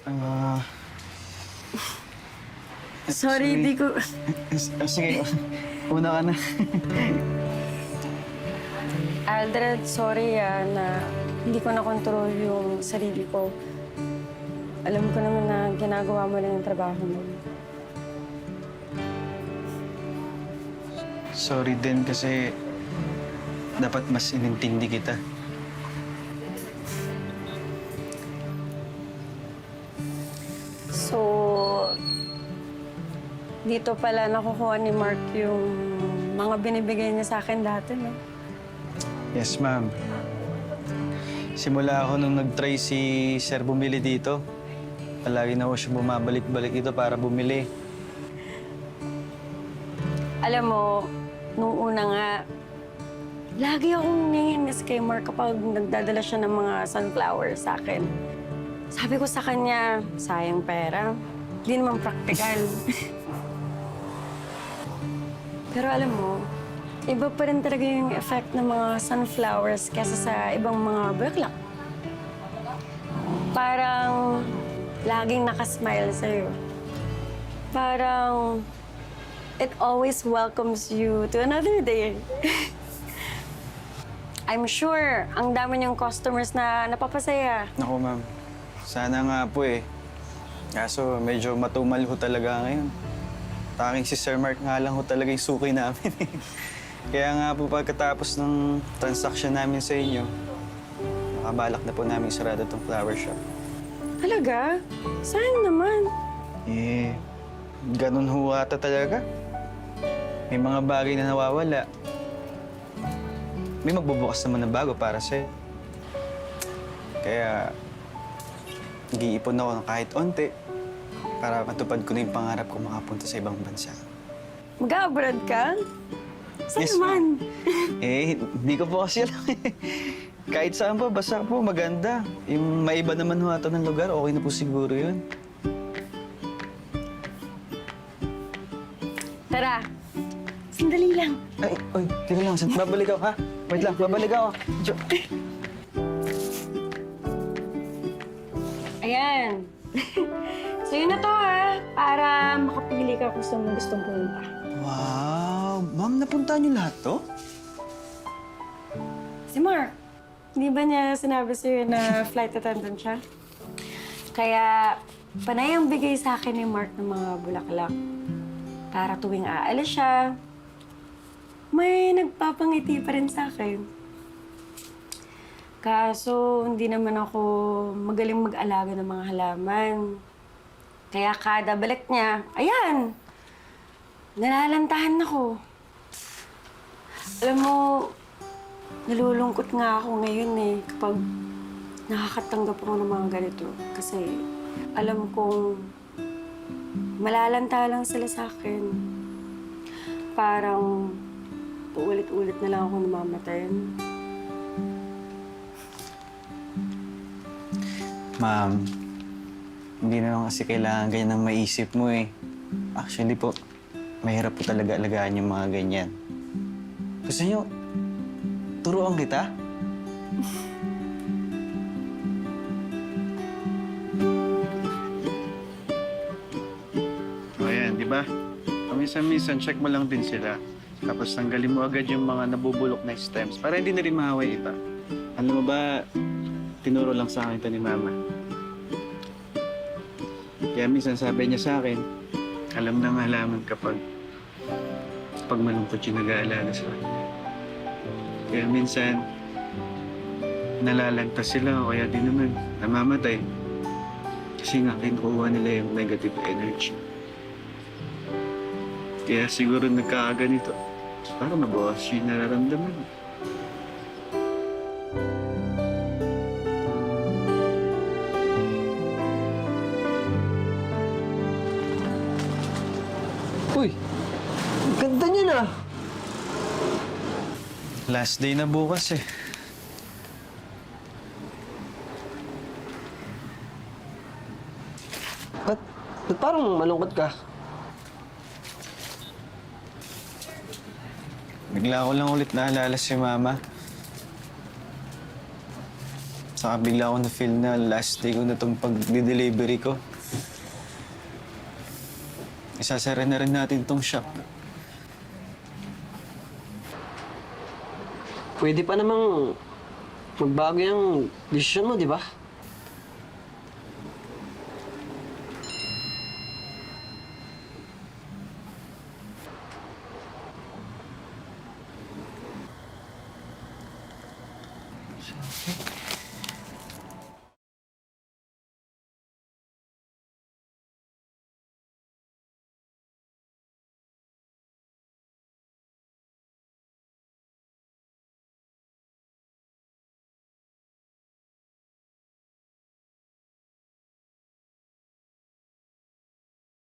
Ah, Sorry, di ko... sige. Una ka na. Aldred, sorry na hindi ko na-control yung sarili ko. Alam ko naman na ginagawa mo lang yung trabaho mo. Sorry din kasi dapat mas inintindi kita. So, dito pala nakukuha ni Mark yung mga binibigay niya sa akin dati, no? Yes, ma'am. Simula ako nung nag-try si Sir bumili dito. Palagi na ako siya bumabalik-balik dito para bumili. Alam mo, nung una nga, lagi akong nanginis kay Mark kapag nagdadala siya ng mga sunflowers sa akin. Sabi ko sa kanya, sayang pera. Hindi naman praktikal. Pero alam mo, iba pa rin talaga yung effect ng mga sunflowers kesa sa ibang mga bulaklak. Parang laging nakasmile sa'yo. Parang it always welcomes you to another day. I'm sure ang dami niyang customers na napapasaya. Naku, ma'am. Sana nga po eh. Kaso medyo matumal ho talaga ngayon. Tanging si Sir Mark nga lang ho talaga yung suki namin eh. Kaya nga po pagkatapos ng transaction namin sa inyo, nakabalak na po namin sarado tong flower shop. Talaga? Saan naman? Eh, ganun ho ata talaga. May mga bagay na nawawala. May magbubukas naman ng bago para sa'yo. Kaya, nag-iipon ako ng kahit onti para matupad ko na yung pangarap ko makapunta sa ibang bansa. Mag-abroad ka? Saan Yes, naman? Eh, hindi ko po kasi alam eh. Kahit saan po, basta po maganda. Yung maiba naman ho ata ng lugar, okay na po siguro yun. Tara, sandali lang. Ay, oy, teka lang. Babalik ako, ha? Wait lang, babalik ako. Ayan. Sa'yo na to, ha? Para makapili ka kung saan mo gustong pumunta. Wow! Ma'am, napunta niyo lahat to? Si Mark, hindi ba niya sinabi sa'yo na flight attendant siya? Kaya, panay ang bigay sa akin ni Mark ng mga bulaklak. Para tuwing aalis siya, may nagpapangiti pa rin sa akin. Kaso, hindi naman ako magaling mag-alaga ng mga halaman. Kaya kada balik niya, ayan, nalalantahan ako. Alam mo, nalulungkot nga ako ngayon eh kapag nakakatanggap ako ng mga ganito. Kasi alam kong malalanta lang sila sa akin. Parang paulit-ulit na lang ako namamatayan. Ma'am, hindi naman kasi kailangan ganyan ang maisip mo eh. Actually po, mahirap po talaga alagaan yung mga ganyan. Gusto niyo, turuan kita? O yan, di ba? Paminsan-minsan, check mo lang din sila. Tapos tanggalin mo agad yung mga nabubulok na stems para hindi na rin mahaway iba. Alam mo ba, tinuro lang sa akin ito ni Mama. Kaya minsan sabi niya sa akin, alam na halaman kapag malungkot yung nag-aalala sa kanya. Kaya minsan, nalalanta sila o kaya di naman namamatay. Kasi nga kinukuha nila yung negative energy. Kaya siguro nagkakaganito para mabawas yung nararamdaman. Uy, ang ganda niya na. Last day na bukas eh. Ba't parang malungkot ka? Bigla ko lang ulit naalala si Mama. Saka bigla ako na-feel na last day ko na itong pag-delivery ko. Isasara na rin natin itong shop. Pwede pa namang magbago yung desisyon mo, di ba?